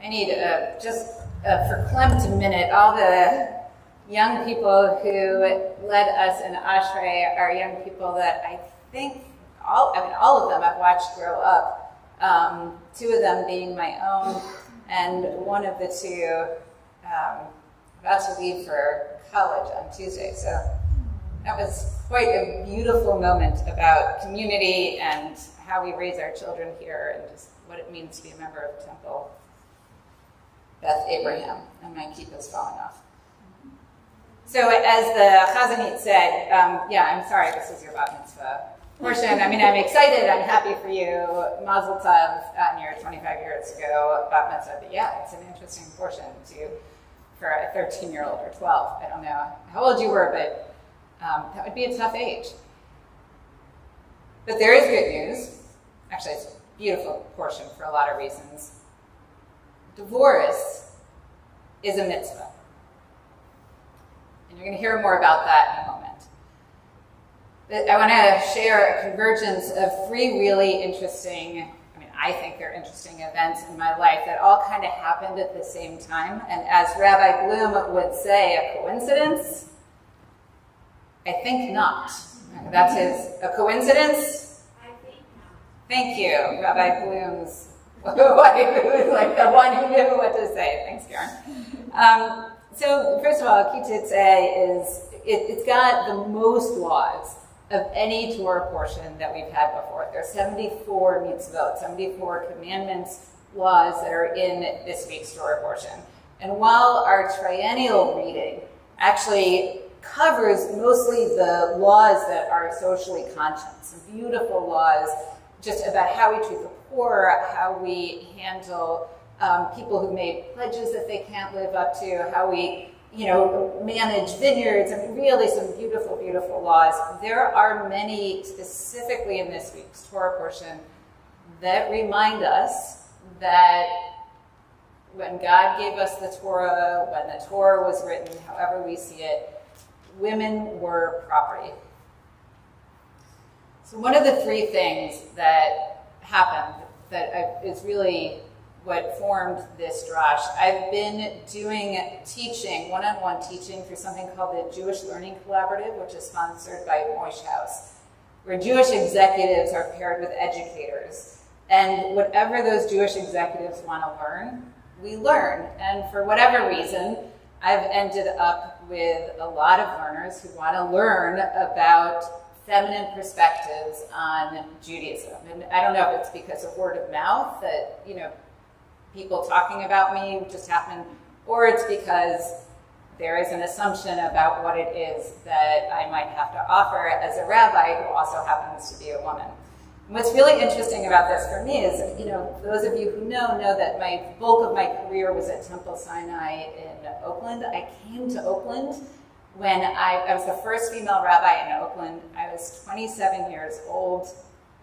I need for Klimt a minute. All the young people who led us in Ashrei are young people that I think all of them I've watched grow up. Two of them being my own, and one of the two about to leave for college on Tuesday. So that was quite a beautiful moment about community and how we raise our children here and just what it means to be a member of Temple Beth Abraham. And my keep is falling off. So as the Chazanit said, yeah, I'm sorry, this is your bat mitzvah portion. I mean, I'm excited, I'm happy for you. Mazel tov on your 25 years ago bat mitzvah. But yeah, it's an interesting portion for a 13-year-old or 12. I don't know how old you were, but that would be a tough age. But there is good news. Actually, it's a beautiful portion for a lot of reasons. Divorce is a mitzvah. And you're going to hear more about that in a moment. But I want to share a convergence of three really interesting, I think they're interesting events in my life that all kind of happened at the same time. And as Rabbi Bloom would say, a coincidence? I think not. That's a coincidence? I think not. Thank you, Rabbi Bloom's wife, who was like the one who knew what to say. Thanks, Karen. So first of all, Kititze it's got the most laws of any Torah portion that we've had before. There are 74 mitzvot, 74 commandments, laws that are in this week's Torah portion. And while our triennial reading actually covers mostly the laws that are socially conscious, some beautiful laws just about how we treat the poor, how we handle people who made pledges that they can't live up to, how we manage vineyards, and really some beautiful, beautiful laws. There are many specifically in this week's Torah portion that remind us that when God gave us the Torah, when the Torah was written, however we see it, women were property. So one of the three things that happened that is really what formed this Drash. I've been doing teaching, one-on-one teaching through something called the Jewish Learning Collaborative, which is sponsored by Moish House, where Jewish executives are paired with educators. And whatever those Jewish executives want to learn, we learn. And for whatever reason, I've ended up with a lot of learners who want to learn about feminine perspectives on Judaism. And I don't know if it's because of word of mouth that, people talking about me just happen, or it's because there is an assumption about what it is that I might have to offer as a rabbi who also happens to be a woman. And what's really interesting about this for me is, those of you who know that my bulk of my career was at Temple Sinai in Oakland. I came to Oakland when I was the first female rabbi in Oakland. I was 27 years old.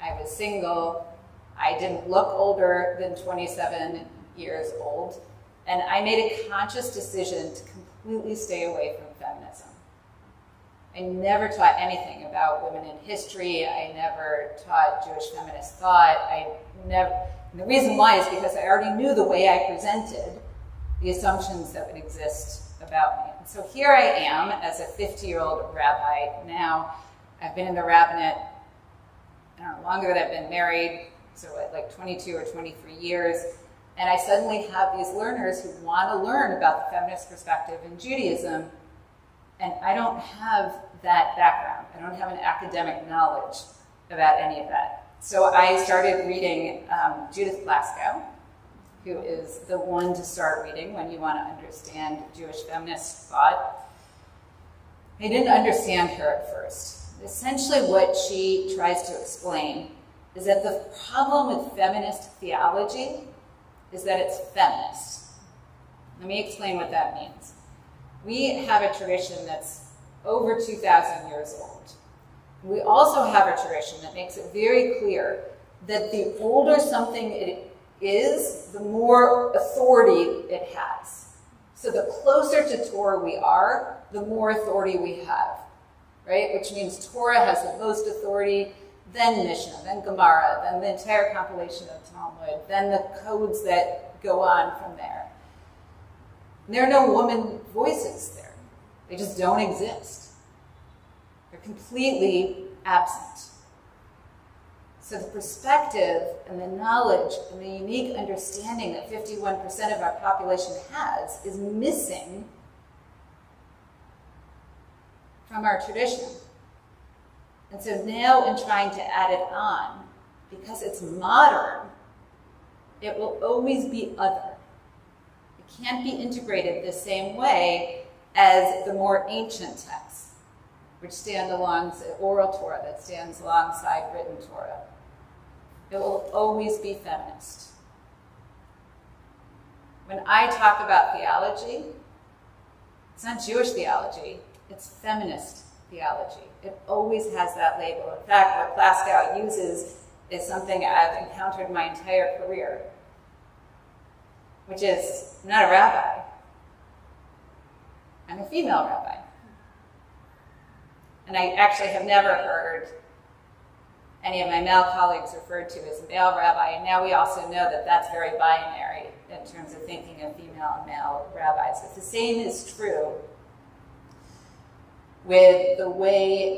I was single. I didn't look older than 27 years old. And I made a conscious decision to completely stay away from feminism. I never taught anything about women in history. I never taught Jewish feminist thought. And the reason why is because I already knew the way I presented the assumptions that would exist about me. And so here I am as a 50-year-old rabbi now. I've been in the rabbinate, I don't know, longer than I've been married, so like 22 or 23 years. And I suddenly have these learners who want to learn about the feminist perspective in Judaism, and I don't have that background. I don't have an academic knowledge about any of that. So I started reading Judith Plaskow, who is the one to start reading when you want to understand Jewish feminist thought. I didn't understand her at first. Essentially what she tries to explain is that the problem with feminist theology is that it's feminist. Let me explain what that means. We have a tradition that's over 2,000 years old. We also have a tradition that makes it very clear that the older something it is, the more authority it has. So the closer to Torah we are, the more authority we have, right? Which means Torah has the most authority, then Mishnah, then Gemara, then the entire compilation of Talmud, then the codes that go on from there. And there are no woman voices there. They just don't exist. They're completely absent. So the perspective and the knowledge and the unique understanding that 51% of our population has is missing from our tradition. And so now in trying to add it on, because it's modern, it will always be other. It can't be integrated the same way as the more ancient texts, which stand alongside oral Torah, that stands alongside written Torah. It will always be feminist. When I talk about theology, it's not Jewish theology, it's feminist theology. It always has that label. In fact, what Plaskow uses is something I've encountered my entire career, which is, I'm not a rabbi, I'm a female rabbi. And I actually have never heard any of my male colleagues referred to as a male rabbi, and now we also know that that's very binary in terms of thinking of female and male rabbis. But the same is true with the way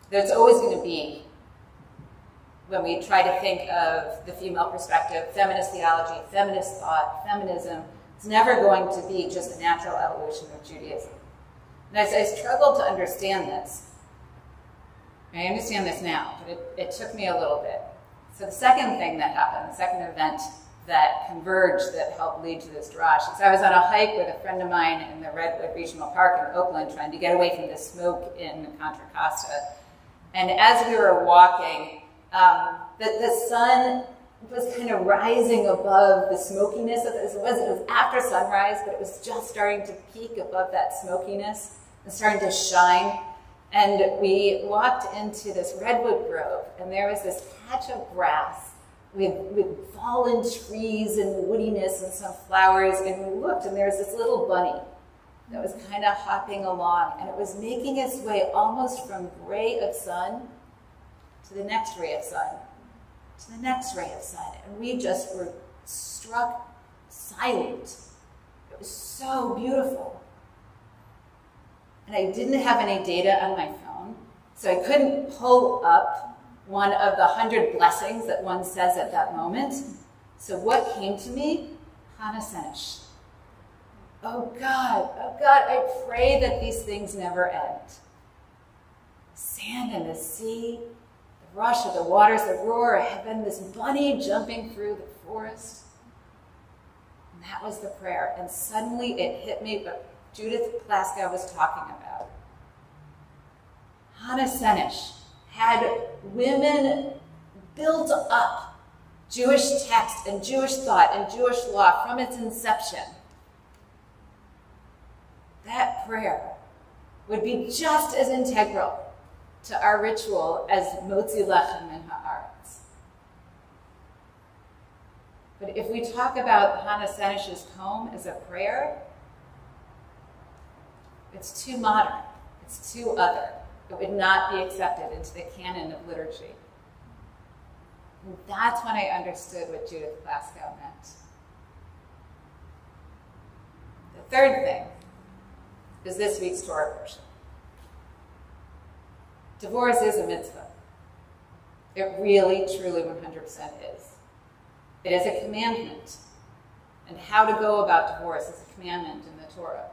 there's always going to be, when we try to think of the female perspective, feminist theology, feminist thought, feminism, it's never going to be just a natural evolution of Judaism. And as I struggled to understand this, I understand this now, but it took me a little bit. So the second thing that happened, the second event that converged that helped lead to this drash is I was on a hike with a friend of mine in the Redwood Regional Park in Oakland trying to get away from the smoke in Contra Costa. And as we were walking, the sun was kind of rising above the smokiness of this. It was after sunrise, but it was just starting to peak above that smokiness and starting to shine. And we walked into this redwood grove, and there was this patch of grass with fallen trees and woodiness and some flowers, and we looked, and there was this little bunny that was kind of hopping along, and it was making its way almost from ray of sun to the next ray of sun, to the next ray of sun, and we just were struck silent. It was so beautiful. And I didn't have any data on my phone, so I couldn't pull up one of the 100 blessings that one says at that moment. So what came to me? Hana Senesh. Oh God, I pray that these things never end. Sand and the sea, the rush of the waters, the roar of heaven, this bunny jumping through the forest. And that was the prayer. And suddenly it hit me, but Judith Plaskow was talking about. Hana Senesh had women build up Jewish text and Jewish thought and Jewish law from its inception. That prayer would be just as integral to our ritual as Motzi Lechem min haaretz. But if we talk about Hana Senesh's poem as a prayer, it's too modern, it's too other. It would not be accepted into the canon of liturgy. And that's when I understood what Judith Plaskow meant. The third thing is this week's Torah portion. Divorce is a mitzvah. It really, truly, 100% is. It is a commandment. And how to go about divorce is a commandment in the Torah.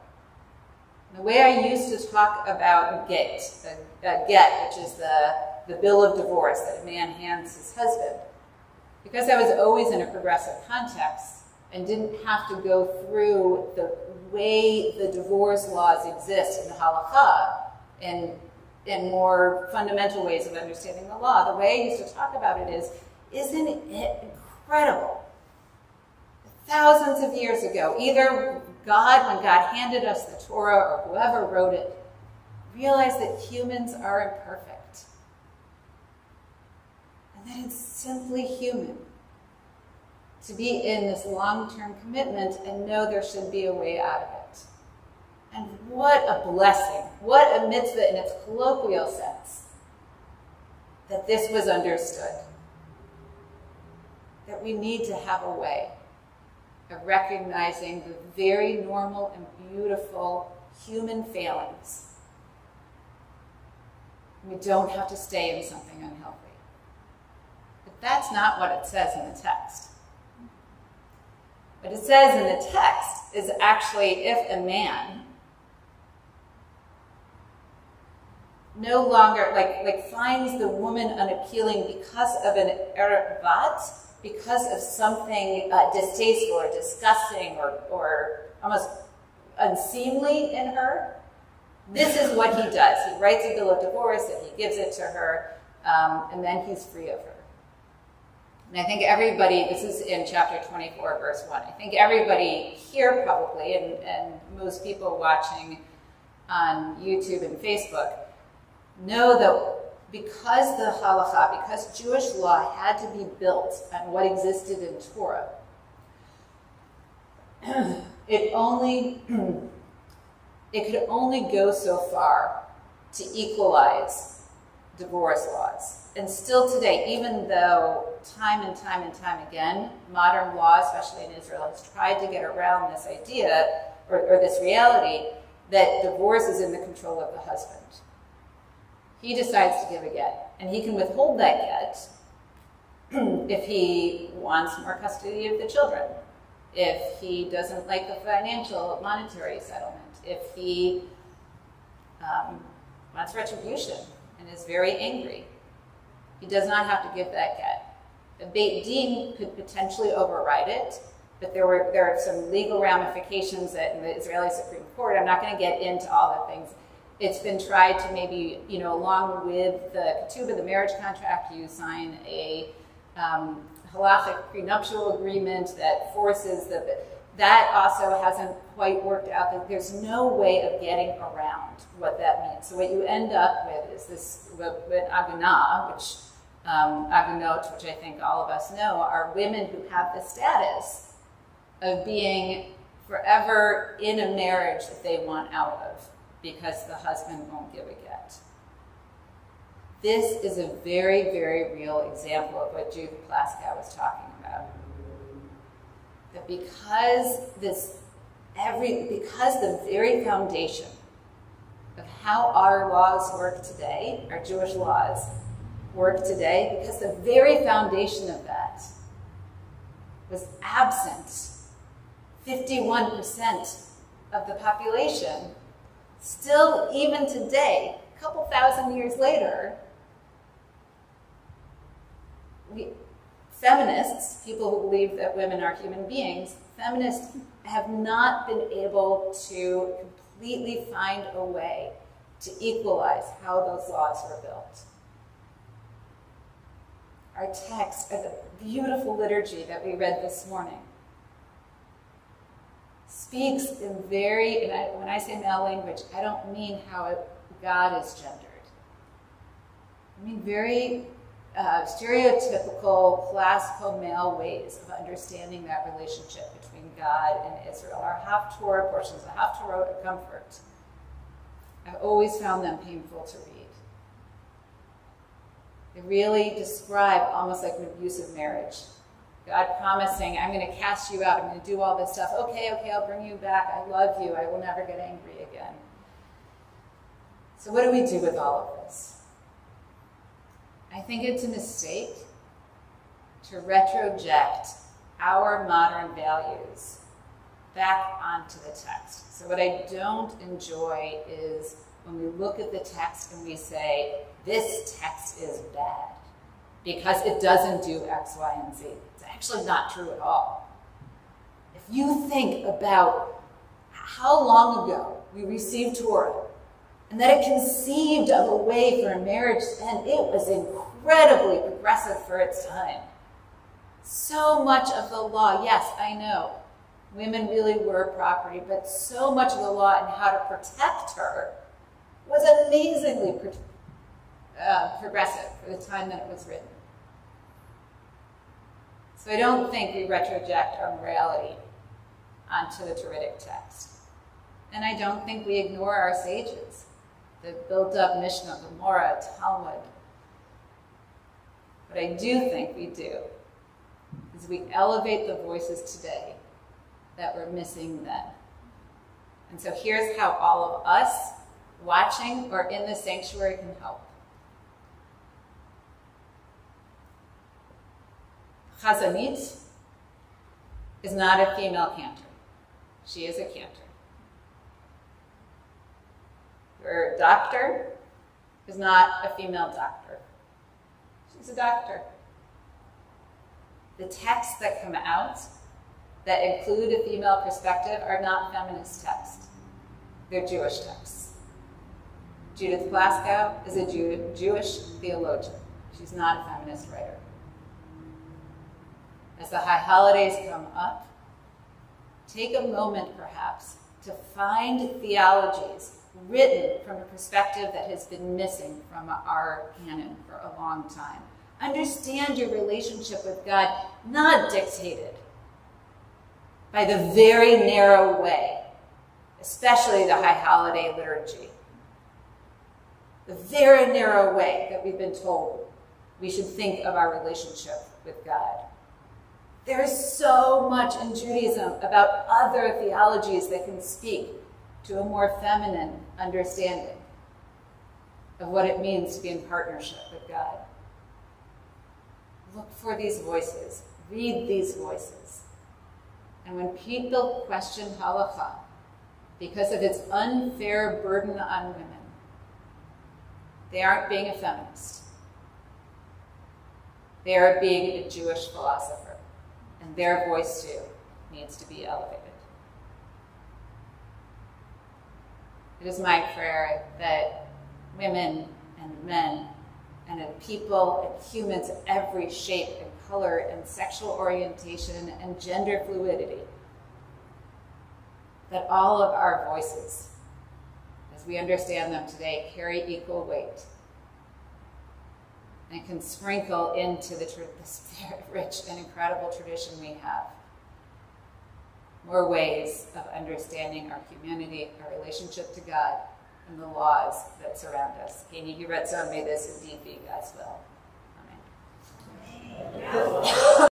The way I used to talk about get, which is the bill of divorce that a man hands his husband, because I was always in a progressive context and didn't have to go through the way the divorce laws exist in the halakha, in more fundamental ways of understanding the law, the way I used to talk about it is, isn't it incredible? Thousands of years ago, either God, when God handed us the Torah, or whoever wrote it, realized that humans are imperfect. And that it's simply human to be in this long-term commitment and know there should be a way out of it. And what a blessing, what a mitzvah in its colloquial sense, that this was understood. That we need to have a way. of recognizing the very normal and beautiful human failings. We don't have to stay in something unhealthy. But that's not what it says in the text. What it says in the text is actually if a man no longer, finds the woman unappealing because of an ervat, because of something distasteful or disgusting or almost unseemly in her, this is what he does. He writes a bill of divorce and he gives it to her, and then he's free of her. And I think everybody, this is in chapter 24, verse 1, I think everybody here probably, and most people watching on YouTube and Facebook, know that because the halakha, because Jewish law had to be built on what existed in Torah, it could only go so far to equalize divorce laws. And still today, even though time and time again, modern law, especially in Israel, has tried to get around this idea or this reality that divorce is in the control of the husband. He decides to give a get, and he can withhold that get if he wants more custody of the children, if he doesn't like the financial, monetary settlement, if he wants retribution and is very angry. He does not have to give that get. The Beit Din could potentially override it, but there are some legal ramifications in the Israeli Supreme Court. I'm not going to get into all the things. It's been tried to maybe, along with the ketubah, the marriage contract, you sign a halachic prenuptial agreement that forces that also hasn't quite worked out. There's no way of getting around what that means. So what you end up with is this, with agunah, agunot, which I think all of us know, are women who have the status of being forever in a marriage that they want out of because the husband won't give a get. This is a very, very real example of what Judith Plaskow was talking about. That because the very foundation of how our laws work today, our Jewish laws work today, because the very foundation of that was absent 51% of the population, still even today, a couple thousand years later, feminists, people who believe that women are human beings, feminists have not been able to completely find a way to equalize how those laws were built. Our text, the beautiful liturgy that we read this morning, speaks in when I say male language, I don't mean how God is gendered. I mean very stereotypical, classical male ways of understanding that relationship between God and Israel. Our Haftorah portions, the Haftorah of comfort, I've always found them painful to read. They really describe almost like an abusive marriage. God promising, I'm going to cast you out, I'm going to do all this stuff. Okay, I'll bring you back. I love you. I will never get angry again. So what do we do with all of this? I think it's a mistake to retroject our modern values back onto the text. So what I don't enjoy is when we look at the text and we say, this text is bad because it doesn't do X, Y, and Z. It's actually not true at all. If you think about how long ago we received Torah and that it conceived of a way for a marriage to end, it was incredibly progressive for its time. So much of the law, yes, I know, women really were property, but so much of the law and how to protect her was amazingly progressive for the time that it was written. So I don't think we retroject our morality onto the Torah text. And I don't think we ignore our sages, the built-up Mishnah, Gemara, Talmud. What I do think we do is we elevate the voices today that were missing then. And so here's how all of us watching or in the sanctuary can help. Chazanit is not a female cantor. She is a cantor. Your doctor is not a female doctor. She's a doctor. The texts that come out that include a female perspective are not feminist texts. They're Jewish texts. Judith Glasgow is a Jewish theologian. She's not a feminist writer. As the high holidays come up, take a moment perhaps to find theologies written from a perspective that has been missing from our canon for a long time. Understand your relationship with God, not dictated by the very narrow way, especially the high holiday liturgy. The very narrow way that we've been told we should think of our relationship with God. There is so much in Judaism about other theologies that can speak to a more feminine understanding of what it means to be in partnership with God. Look for these voices. Read these voices. And when people question halakha because of its unfair burden on women, they aren't being a feminist. They are being a Jewish philosopher. And their voice, too, needs to be elevated. It is my prayer that women and men and people and humans of every shape and color and sexual orientation and gender fluidity, that all of our voices, as we understand them today, carry equal weight and can sprinkle into this very rich and incredible tradition we have more ways of understanding our humanity, our relationship to God, and the laws that surround us. May this indeed be God's will. Amen.